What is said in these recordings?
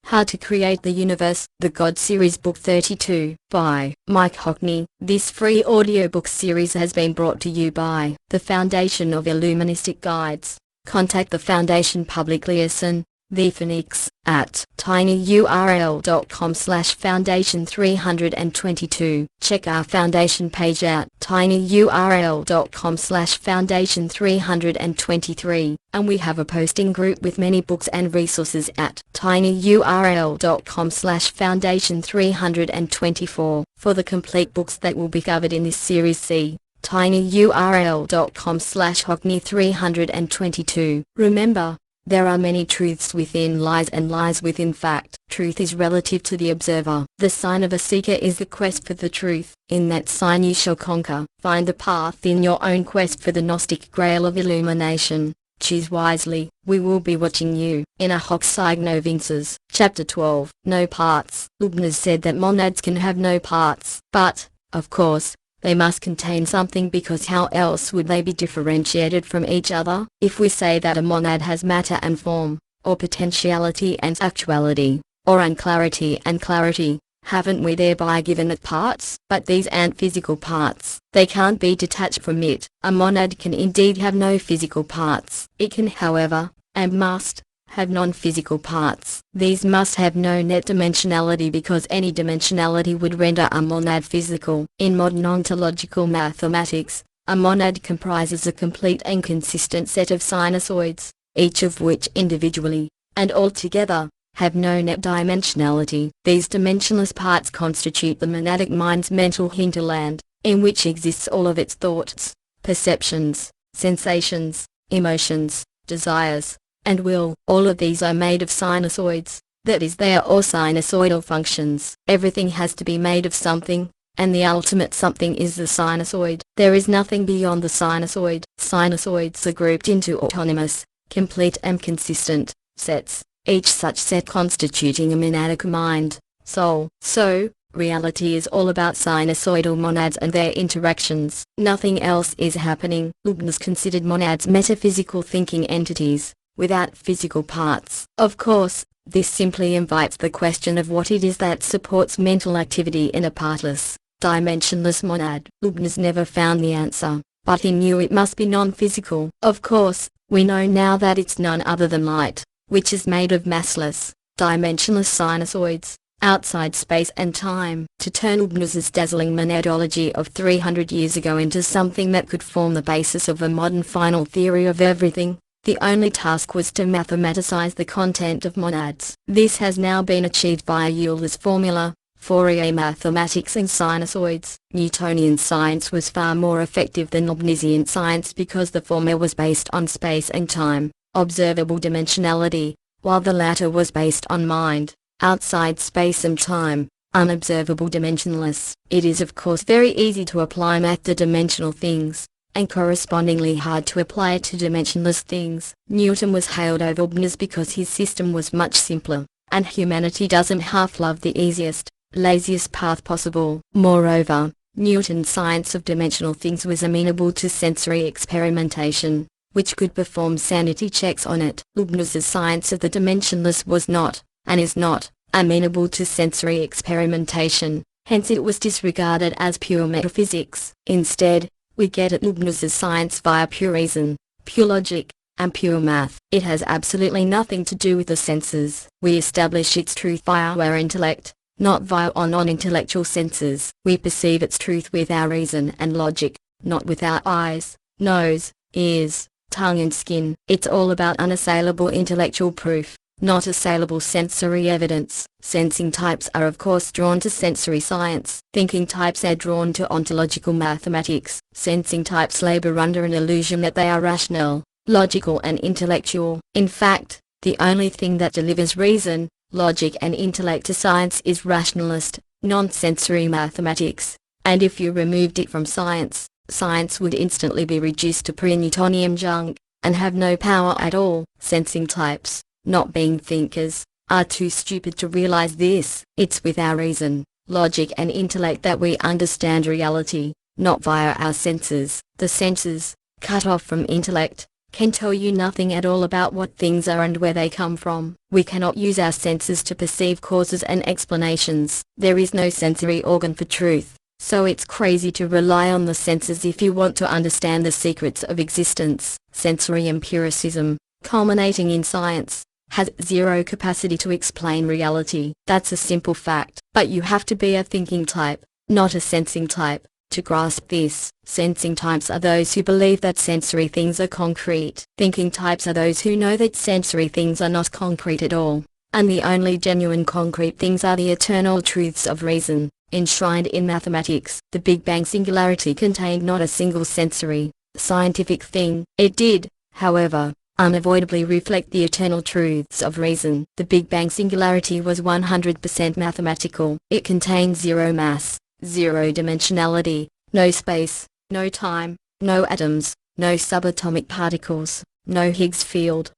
How to Create the Universe, The God Series Book 32, by Mike Hockney. This free audiobook series has been brought to you by the Foundation of Illuministic Guides. Contact the Foundation publicly listen, the Phoenix, at tinyurl.com/foundation322. Check our Foundation page at tinyurl.com/foundation323. And we have a posting group with many books and resources at tinyurl.com/foundation324. For the complete books that will be covered in this series, see tinyurl.com/Hockney322. Remember, there are many truths within lies and lies within fact. Truth is relative to the observer. The sign of a seeker is the quest for the truth. In that sign you shall conquer. Find the path in your own quest for the Gnostic grail of illumination. Choose wisely. We will be watching you. In a Hockney, Chapter 12. No parts. Leibniz said that monads can have no parts. But, of course, they must contain something, because how else would they be differentiated from each other? If we say that a monad has matter and form, or potentiality and actuality, or unclarity and clarity, haven't we thereby given it parts? But these aren't physical parts. They can't be detached from it. A monad can indeed have no physical parts. It can, however, and must, have non-physical parts. These must have no net dimensionality, because any dimensionality would render a monad physical. In modern ontological mathematics, a monad comprises a complete and consistent set of sinusoids, each of which individually, and altogether, have no net dimensionality. These dimensionless parts constitute the monadic mind's mental hinterland, in which exists all of its thoughts, perceptions, sensations, emotions, desires, and will. All of these are made of sinusoids, that is, they are all sinusoidal functions. Everything has to be made of something, and the ultimate something is the sinusoid. There is nothing beyond the sinusoid. Sinusoids are grouped into autonomous, complete and consistent sets, each such set constituting a monadic mind, soul. So, reality is all about sinusoidal monads and their interactions. Nothing else is happening. Leibniz considered monads metaphysical thinking entities, without physical parts. Of course, this simply invites the question of what it is that supports mental activity in a partless, dimensionless monad. Leibniz never found the answer, but he knew it must be non-physical. Of course, we know now that it's none other than light, which is made of massless, dimensionless sinusoids, outside space and time. To turn Leibniz's dazzling monadology of 300 years ago into something that could form the basis of a modern final theory of everything, the only task was to mathematicize the content of monads. This has now been achieved by Euler's formula, Fourier mathematics and sinusoids. Newtonian science was far more effective than Leibnizian science, because the former was based on space and time, observable dimensionality, while the latter was based on mind, outside space and time, unobservable dimensionless. It is of course very easy to apply math to dimensional things, and correspondingly hard to apply it to dimensionless things. Newton was hailed over Leibniz because his system was much simpler, and humanity doesn't half love the easiest, laziest path possible. Moreover, Newton's science of dimensional things was amenable to sensory experimentation, which could perform sanity checks on it. Leibniz's science of the dimensionless was not, and is not, amenable to sensory experimentation, hence it was disregarded as pure metaphysics. Instead, we get at Leibniz's science via pure reason, pure logic, and pure math. It has absolutely nothing to do with the senses. We establish its truth via our intellect, not via our non-intellectual senses. We perceive its truth with our reason and logic, not with our eyes, nose, ears, tongue and skin. It's all about unassailable intellectual proof, not assailable sensory evidence. Sensing types are of course drawn to sensory science. Thinking types are drawn to ontological mathematics. Sensing types labor under an illusion that they are rational, logical and intellectual. In fact, the only thing that delivers reason, logic and intellect to science is rationalist, non-sensory mathematics. And if you removed it from science, science would instantly be reduced to pre-Newtonian junk, and have no power at all. Sensing types, not being thinkers, are too stupid to realize this. It's with our reason, logic and intellect that we understand reality, not via our senses. The senses, cut off from intellect, can tell you nothing at all about what things are and where they come from. We cannot use our senses to perceive causes and explanations. There is no sensory organ for truth, so it's crazy to rely on the senses if you want to understand the secrets of existence. Sensory empiricism, culminating in science, has zero capacity to explain reality. That's a simple fact. But you have to be a thinking type, not a sensing type, to grasp this. Sensing types are those who believe that sensory things are concrete. Thinking types are those who know that sensory things are not concrete at all, and the only genuine concrete things are the eternal truths of reason, enshrined in mathematics. The Big Bang singularity contained not a single sensory, scientific thing. It did, however, unavoidably reflect the eternal truths of reason. The Big Bang singularity was 100% mathematical. It contained zero mass, zero dimensionality, no space, no time, no atoms, no subatomic particles, no Higgs field.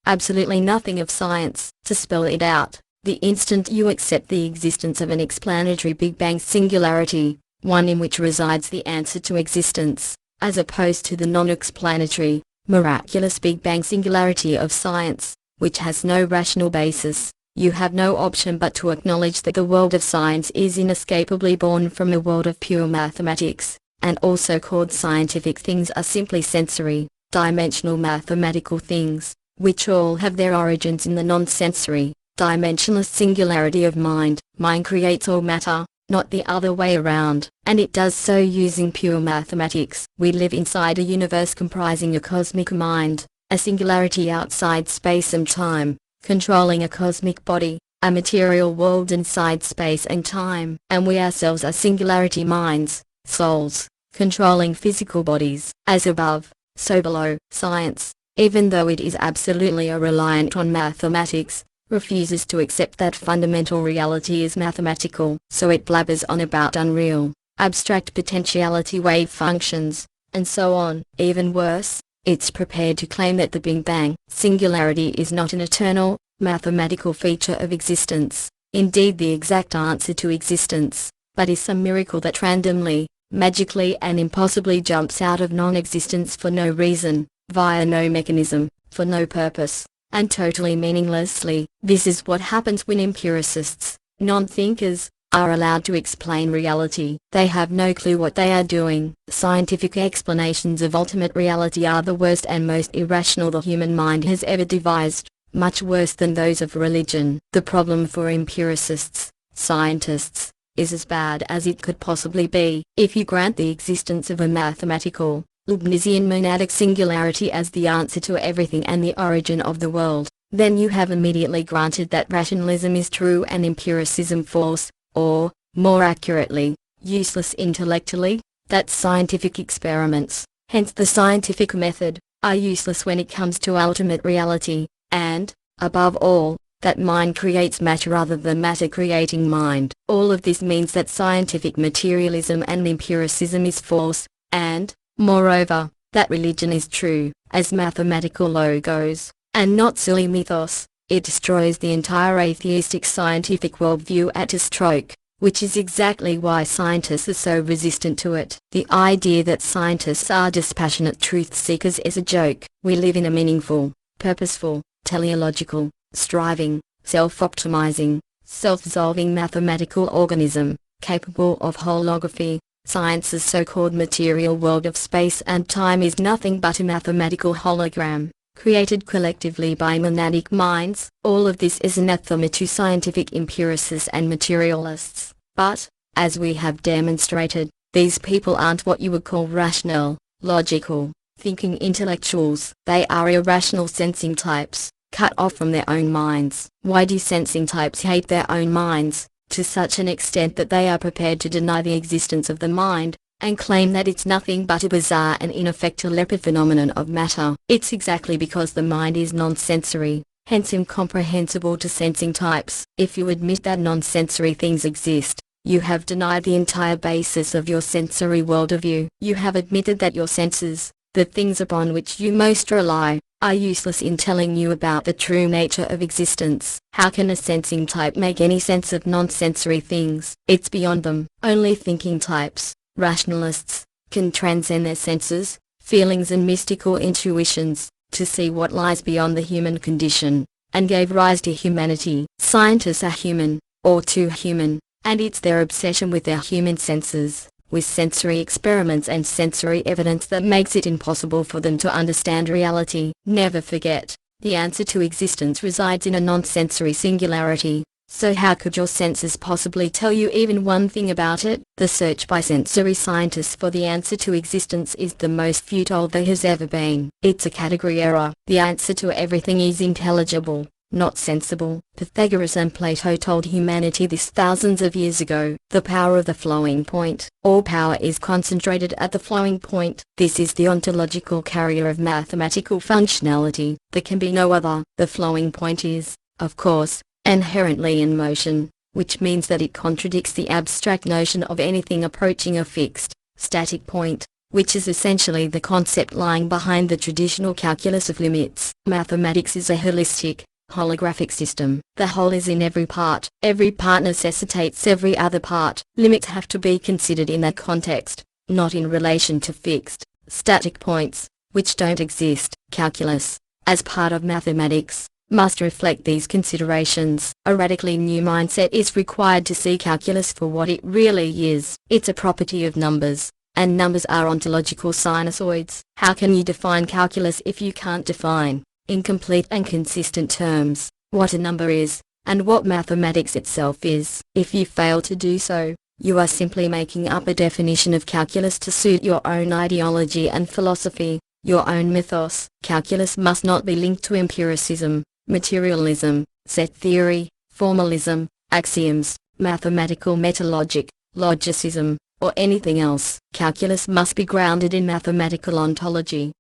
Absolutely nothing of science. To spell it out, the instant you accept the existence of an explanatory Big Bang singularity, one in which resides the answer to existence, as opposed to the non-explanatory, miraculous Big Bang singularity of science, which has no rational basis, you have no option but to acknowledge that the world of science is inescapably born from a world of pure mathematics, and all so-called scientific things are simply sensory, dimensional mathematical things, which all have their origins in the non-sensory, dimensionless singularity of mind. Mind creates all matter, not the other way around, and it does so using pure mathematics. We live inside a universe comprising a cosmic mind, a singularity outside space and time, controlling a cosmic body, a material world inside space and time. And we ourselves are singularity minds, souls, controlling physical bodies. As above, so below. Science, even though it is absolutely reliant on mathematics, refuses to accept that fundamental reality is mathematical. So it blabbers on about unreal, abstract potentiality wave functions, and so on. Even worse, it's prepared to claim that the Big Bang singularity is not an eternal, mathematical feature of existence, indeed the exact answer to existence, but is some miracle that randomly, magically and impossibly jumps out of non-existence for no reason, via no mechanism, for no purpose, and totally meaninglessly. This is what happens when empiricists, non-thinkers, are allowed to explain reality. They have no clue what they are doing. Scientific explanations of ultimate reality are the worst and most irrational the human mind has ever devised, much worse than those of religion. The problem for empiricists, scientists, is as bad as it could possibly be. If you grant the existence of a mathematical, Leibnizian monadic singularity as the answer to everything and the origin of the world, then you have immediately granted that rationalism is true and empiricism false, or, more accurately, useless intellectually, that scientific experiments, hence the scientific method, are useless when it comes to ultimate reality, and, above all, that mind creates matter rather than matter creating mind. All of this means that scientific materialism and empiricism is false, and, moreover, that religion is true, as mathematical logos, and not silly mythos. It destroys the entire atheistic scientific worldview at a stroke, which is exactly why scientists are so resistant to it. The idea that scientists are dispassionate truth seekers is a joke. We live in a meaningful, purposeful, teleological, striving, self-optimizing, self-dissolving mathematical organism, capable of holography. Science's so-called material world of space and time is nothing but a mathematical hologram, created collectively by monadic minds. All of this is anathema to scientific empiricists and materialists. But, as we have demonstrated, these people aren't what you would call rational, logical, thinking intellectuals. They are irrational sensing types, cut off from their own minds. Why do sensing types hate their own minds, to such an extent that they are prepared to deny the existence of the mind, and claim that it's nothing but a bizarre and in effect a leopard phenomenon of matter? It's exactly because the mind is non-sensory, hence incomprehensible to sensing types. If you admit that non-sensory things exist, you have denied the entire basis of your sensory worldview. You have admitted that your senses, the things upon which you most rely, are useless in telling you about the true nature of existence. How can a sensing type make any sense of non-sensory things? It's beyond them. Only thinking types, rationalists, can transcend their senses, feelings and mystical intuitions, to see what lies beyond the human condition, and gave rise to humanity. Scientists are human, or too human, and it's their obsession with their human senses, with sensory experiments and sensory evidence that makes it impossible for them to understand reality. Never forget, the answer to existence resides in a non-sensory singularity. So how could your senses possibly tell you even one thing about it? The search by sensory scientists for the answer to existence is the most futile there has ever been. It's a category error. The answer to everything is intelligible, not sensible. Pythagoras and Plato told humanity this thousands of years ago. The power of the flowing point. All power is concentrated at the flowing point. This is the ontological carrier of mathematical functionality. There can be no other. The flowing point is, of course, inherently in motion, which means that it contradicts the abstract notion of anything approaching a fixed, static point, which is essentially the concept lying behind the traditional calculus of limits. Mathematics is a holistic, holographic system. The whole is in every part. Every part necessitates every other part. Limits have to be considered in that context, not in relation to fixed, static points, which don't exist. Calculus, as part of mathematics, must reflect these considerations. A radically new mindset is required to see calculus for what it really is. It's a property of numbers, and numbers are ontological sinusoids. How can you define calculus if you can't define, in complete and consistent terms, what a number is, and what mathematics itself is? If you fail to do so, you are simply making up a definition of calculus to suit your own ideology and philosophy, your own mythos. Calculus must not be linked to empiricism, materialism, set theory, formalism, axioms, mathematical metalogic, logicism, or anything else. Calculus must be grounded in mathematical ontology,